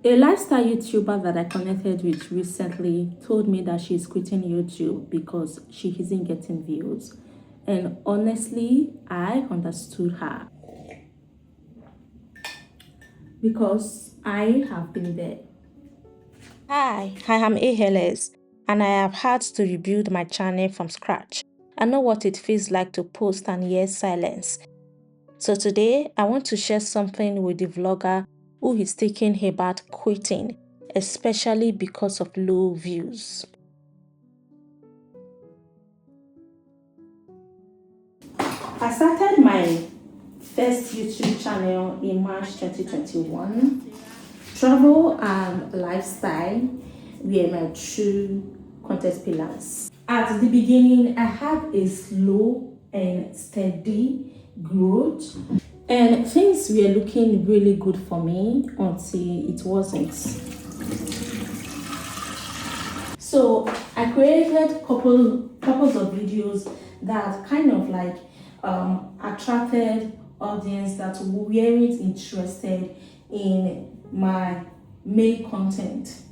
A lifestyle YouTuber that I connected with recently told me that she's quitting YouTube because she isn't getting views. And honestly, I understood her because I have been there. Hi, I am ALS and I have had to rebuild my channel from scratch. I know what it feels like to post and hear silence. So today, I want to share something with the vlogger who is thinking about quitting, especially because of low views. I started my first YouTube channel in March 2021. Travel and lifestyle were my two content pillars. At the beginning, I had a slow and steady growth, and things were looking really good for me until it wasn't. So I created couples of videos that kind of like attracted audience that weren't interested in my main content.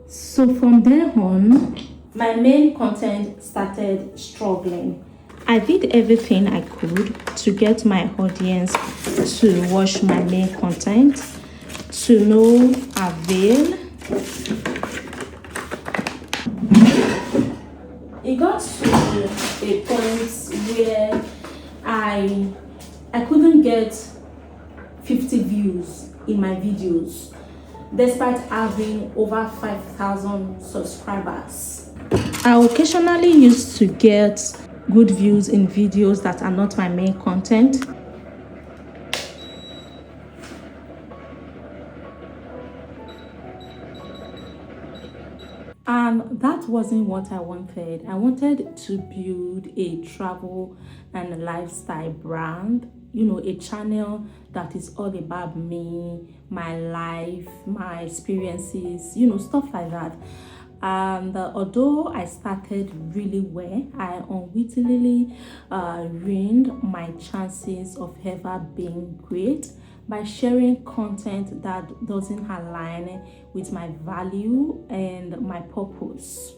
So from there on, my main content started struggling. I did everything I could to get my audience to watch my main content, to no avail. It got to a point where I couldn't get 50 views in my videos despite having over 5,000 subscribers. I occasionally used to get good views in videos that are not my main content. And that wasn't what I wanted. I wanted to build a travel and lifestyle brand, a channel that is all about me, my life, my experiences, stuff like that. And although I started really well, I unwittingly ruined my chances of ever being great by sharing content that doesn't align with my value and my purpose.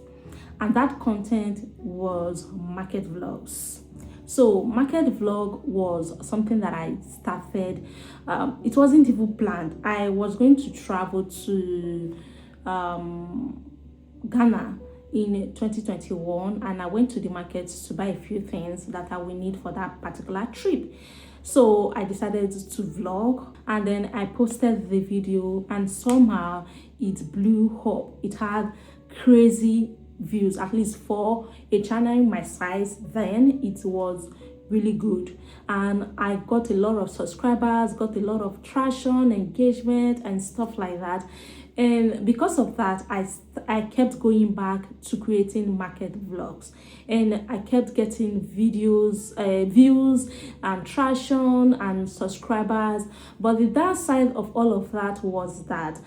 And that content was market vlogs. So market vlog was something that I started. It wasn't even planned. I was going to travel to Ghana in 2021, and I went to the market to buy a few things that I will need for that particular trip. So I decided to vlog, and then I posted the video, and somehow it blew up. It had crazy views, at least for a channel my size. Then it was really good, and I got a lot of subscribers, got a lot of traction, engagement, and stuff like that. And because of that, I kept going back to creating market vlogs, and I kept getting videos, views and traction and subscribers. But the downside of all of that was that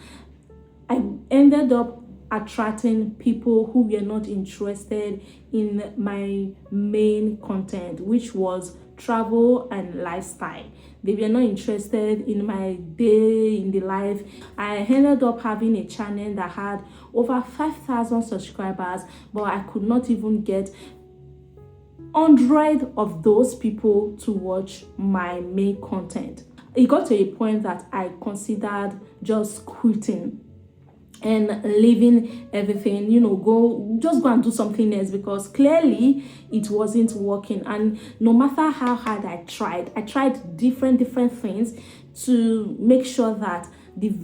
I ended up attracting people who were not interested in my main content, which was travel and lifestyle. They were not interested in my day in the life. I ended up having a channel that had over 5,000 subscribers, but I could not even get 100 of those people to watch my main content. It got to a point that I considered just quitting and leaving everything, go and do something else, because clearly it wasn't working. And no matter how hard I tried different things to make sure that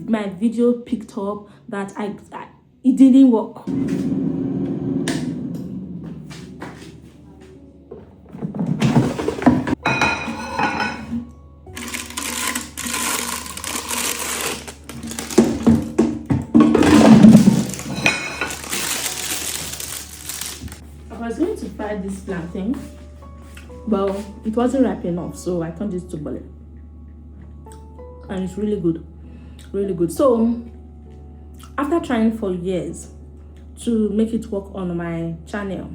my video picked up, that it didn't work. I was going to fry this plantain, but it wasn't ripe enough, so I turned it to boil. And it's really good. So after trying for years to make it work on my channel,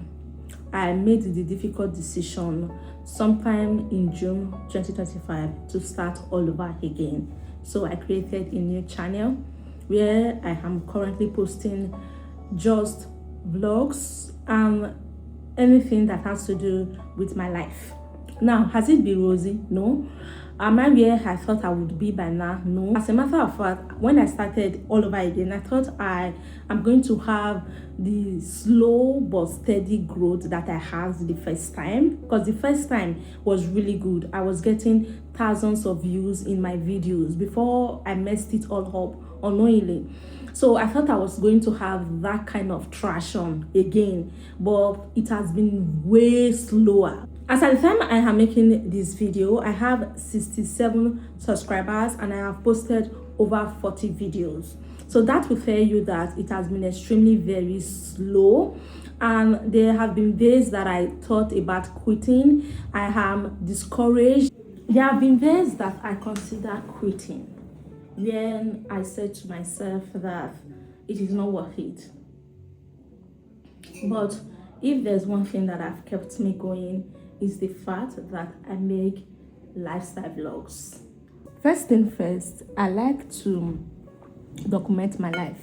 I made the difficult decision sometime in June 2025 to start all over again. So I created a new channel where I am currently posting just vlogs and anything that has to do with my life. Now, has it been rosy? No. Am I where I thought I would be by now? No. As a matter of fact, when I started all over again, I thought I am going to have the slow but steady growth that I had the first time, because the first time was really good. I was getting thousands of views in my videos before I messed it all up unknowingly. So I thought I was going to have that kind of traction again, but it has been way slower. As at the time I am making this video, I have 67 subscribers and I have posted over 40 videos. So that will tell you that it has been extremely very slow, and there have been days that I thought about quitting. I am discouraged. There have been days that I consider quitting, when I said to myself that it is not worth it. But if there's one thing that have kept me going, is the fact that I make lifestyle vlogs. First thing first, I like to document my life.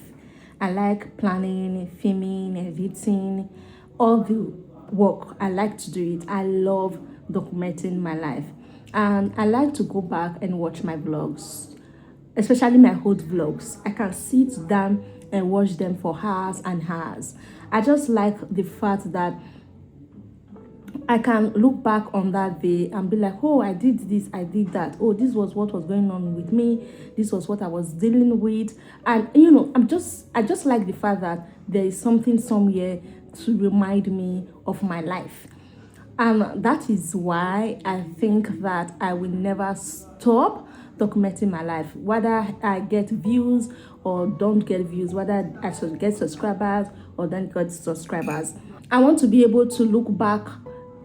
I like planning, filming, editing, all the work. I like to do it. I love documenting my life, and I like to go back and watch my vlogs, especially my old vlogs. I can sit down and watch them for hours and hours. I just like the fact that I can look back on that day and be like, oh, I did this, I did that. Oh, this was what was going on with me. This was what I was dealing with. And you know, I just like the fact that there is something somewhere to remind me of my life. And that is why I think that I will never stop documenting my life, whether I get views or don't get views, whether I should get subscribers or don't get subscribers. I want to be able to look back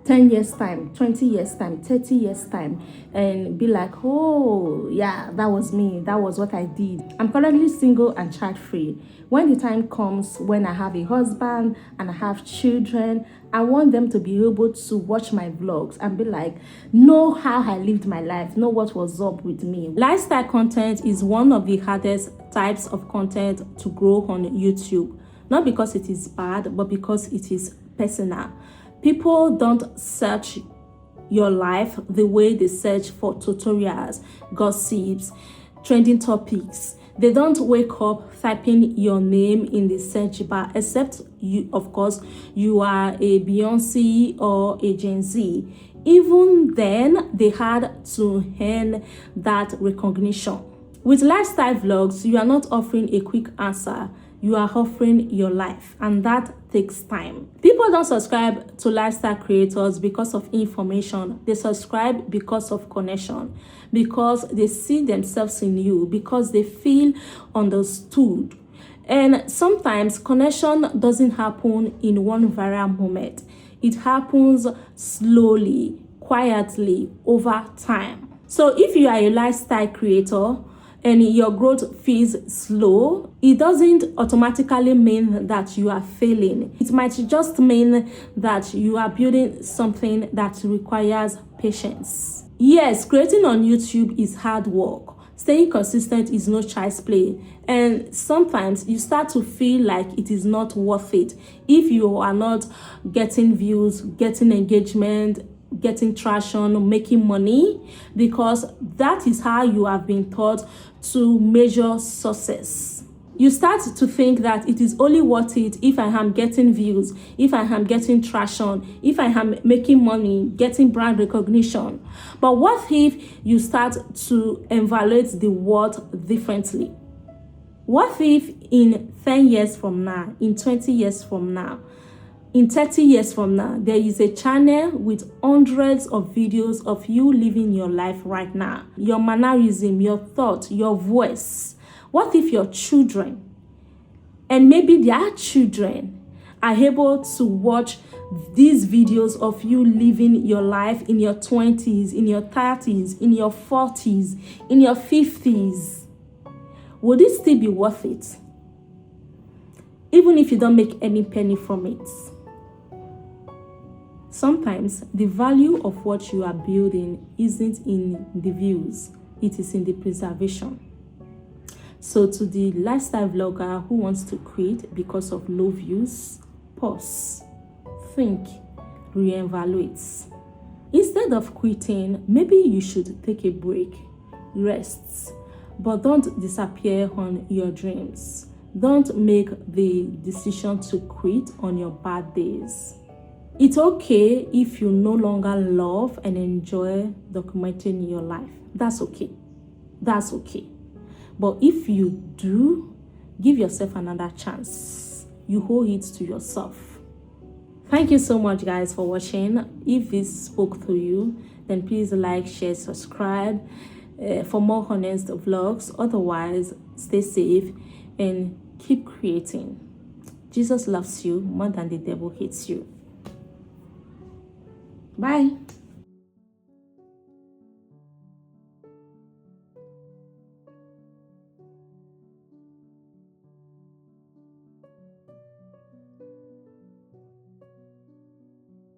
10 years time, 20 years time, 30 years time, and be like, oh yeah, that was me, that was what I did. I'm currently single and child free. When the time comes when I have a husband and I have children, I want them to be able to watch my vlogs and be like, know how I lived my life, know what was up with me. Lifestyle content is one of the hardest types of content to grow on YouTube. Not because it is bad, but because it is personal. People don't search your life the way they search for tutorials, gossips, trending topics. They don't wake up typing your name in the search bar, except you, of course, you are a Beyonce or a Gen Z. Even then, they had to earn that recognition. With lifestyle vlogs, you are not offering a quick answer. You are offering your life, and that takes time. People don't subscribe to lifestyle creators because of information. They subscribe because of connection, because they see themselves in you, because they feel understood. And sometimes connection doesn't happen in one viral moment. It happens slowly, quietly, over time. So if you are a lifestyle creator and your growth feels slow, it doesn't automatically mean that you are failing. It might just mean that you are building something that requires patience. Yes, creating on YouTube is hard work. Staying consistent is no child's play. And sometimes you start to feel like it is not worth it if you are not getting views, getting engagement, getting traction, making money, because that is how you have been taught to measure success. You start to think that it is only worth it if I am getting views, if I am getting traction, if I am making money, getting brand recognition. But what if you start to evaluate the worth differently? What if in 10 years from now, in 20 years from now, in 30 years from now, there is a channel with hundreds of videos of you living your life right now? Your mannerism, your thought, your voice. What if your children, and maybe their children, are able to watch these videos of you living your life in your 20s, in your 30s, in your 40s, in your 50s? Would it still be worth it? Even if you don't make any penny from it. Sometimes the value of what you are building isn't in the views, it is in the preservation. So to the lifestyle vlogger who wants to quit because of low views, pause, think, reevaluate. Instead of quitting, maybe you should take a break, rest, but don't disappear on your dreams. Don't make the decision to quit on your bad days. It's okay if you no longer love and enjoy documenting your life. That's okay. That's okay. But if you do, give yourself another chance. You owe it to yourself. Thank you so much, guys, for watching. If this spoke to you, then please like, share, subscribe for more honest vlogs. Otherwise, stay safe and keep creating. Jesus loves you more than the devil hates you. Bye.